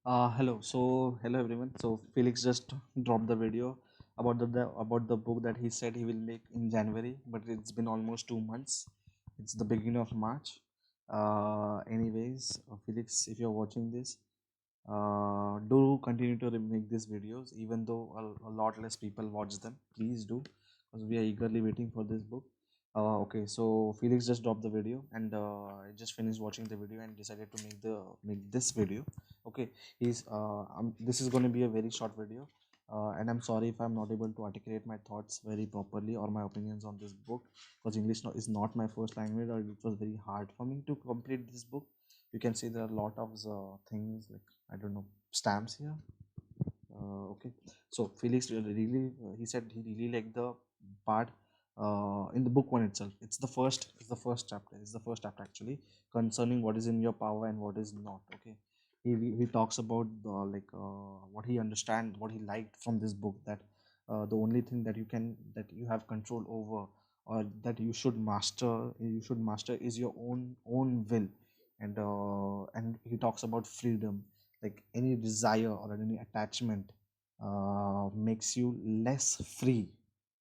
Hello. Hello everyone. So Felix just dropped the video about the book that he said he will make in January, but it's been almost 2 months. It's the beginning of March. Felix, if you're watching this, do continue to make these videos, even though a lot less people watch them. Please do, because we are eagerly waiting for this book. Okay, so Felix just dropped the video, and I just finished watching the video and decided to make this video. Okay, this is going to be a very short video, and I'm sorry if I'm not able to articulate my thoughts very properly or my opinions on this book, because is not my first language, or it was very hard for me to complete this book. You can see there are a lot of things like, I don't know, stamps here. Okay, so Felix he said he really liked the part in the book one itself. It's the first chapter actually, concerning what is in your power and what is not. Okay, he talks about what he understand, what he liked from this book, that the only thing that you have control over, or that you should master is your own will. And he talks about freedom, like any desire or any attachment makes you less free.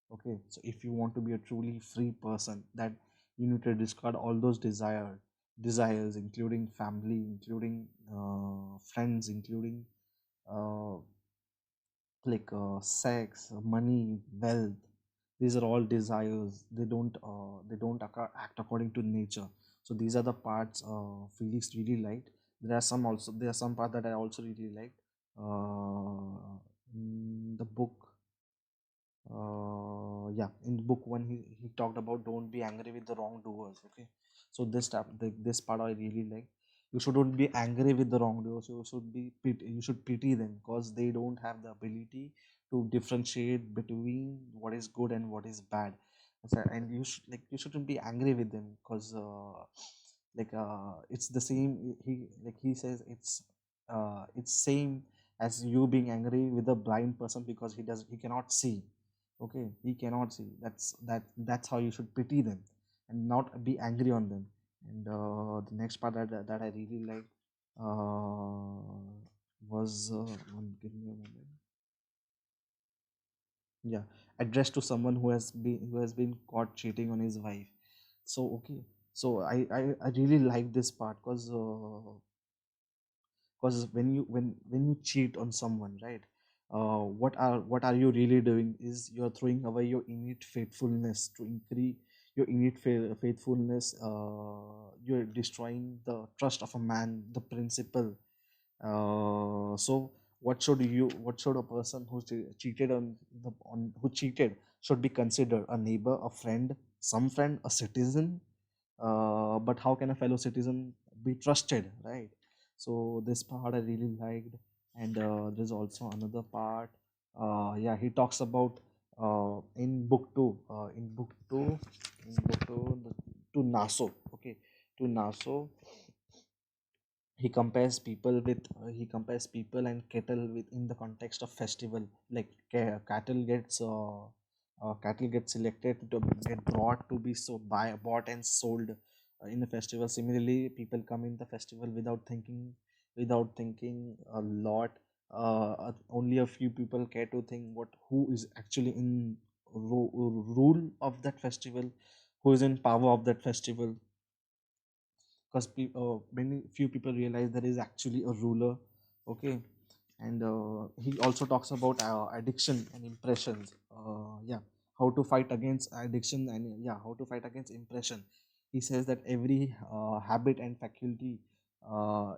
Okay, so if you want to be a truly free person, that you need to discard all those desires, including family, including friends, including uh, sex, money, wealth. These are all desires. They don't act according to nature. So these are the parts Felix really liked. There are some parts that I also really liked. In the book, in book one, he talked about don't be angry with the wrongdoers. Okay, so this part I really like. You shouldn't be angry with the wrongdoers. You should pity them, because they don't have the ability to differentiate between what is good and what is bad. And you shouldn't be angry with them, because it's the same. He says it's same as you being angry with a blind person, because he cannot see. Okay, he cannot see. That's how you should pity them and not be angry on them. And the next part that I really liked was give me a moment. Yeah, addressed to someone who has been caught cheating on his wife. So okay, so I really like this part, because when you cheat on someone, right, what are you really doing is you're throwing away your innate faithfulness. To increase your innate faithfulness, you're destroying the trust of a man, the principle. So what should a person cheated on who cheated should be considered? A neighbor, a friend, some friend, a citizen. But how can a fellow citizen be trusted, right? So this part I really liked. And there's also another part. He talks about in book two. To Naso. Okay, to Naso. He compares people and cattle within the context of festival. Like cattle get selected to get brought to be bought and sold in a festival. Similarly, people come in the festival without thinking a lot. Only a few people care to think what who is actually in rule of that festival, who is in power of that festival, because many few people realize there is actually a ruler. Okay, and he also talks about addiction and impressions. How to fight against addiction, and how to fight against impression. He says that every habit and faculty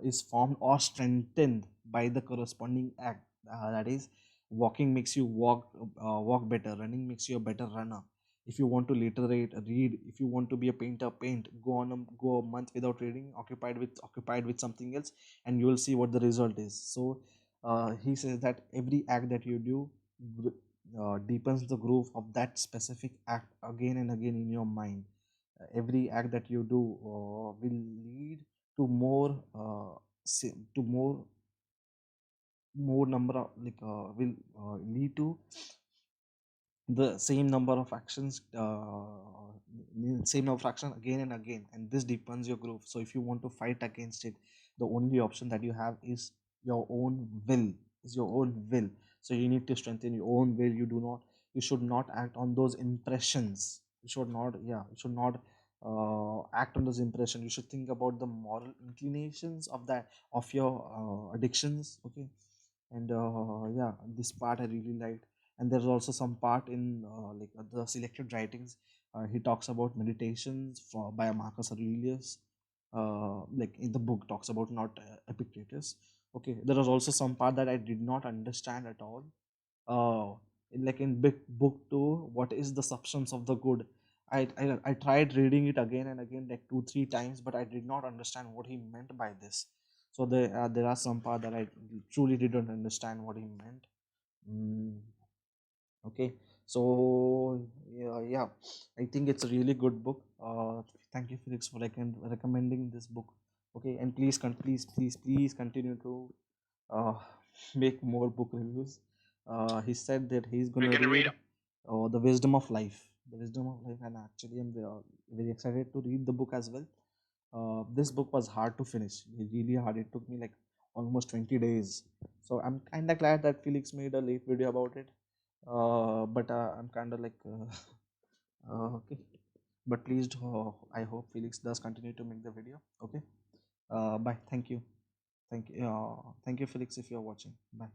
is formed or strengthened by the corresponding act. That is, walking makes you walk better, running makes you a better runner. If you want to literate, read. If you want to be a painter, paint. Go a month without reading, occupied with something else, and you will see what the result is. So he says that every act that you do deepens the groove of that specific act again and again in your mind. Every act that you do will lead to more number of will lead to the same number of actions, same number of action again and again, and this deepens your groove. So if you want to fight against it, the only option that you have is Your own will is your own will. So you need to strengthen your own will. You should not act on those impressions. You should not, yeah, you should not act on those impressions. You should think about the moral inclinations of that, of your addictions. Okay. And yeah, this part I really liked. And there's also some part in the selected writings. He talks about meditations for by Marcus Aurelius. Like in the book talks about, not Epictetus. Okay, there was also some part that I did not understand at all. Like in big book 2, what is the substance of the good? I tried reading it again and again, like 2 3 times, but I did not understand what he meant by this. So there are some part that I truly didn't understand what he meant. Mm, okay, so yeah, I think it's a really good book. Thank you, Felix, for recommending this book. Okay, and please continue to uh, make more book reviews. He said that he's We're gonna gonna read read The Wisdom of Life. The Wisdom of Life, and actually I'm very excited to read the book as well. This book was hard to finish, really hard. It took me like almost 20 days. So I'm kind of glad that Felix made a late video about it. But I'm kind of like, okay. But please, I hope Felix does continue to make the video. Okay. Bye. Thank you. Thank you, Felix, if you're watching. Bye.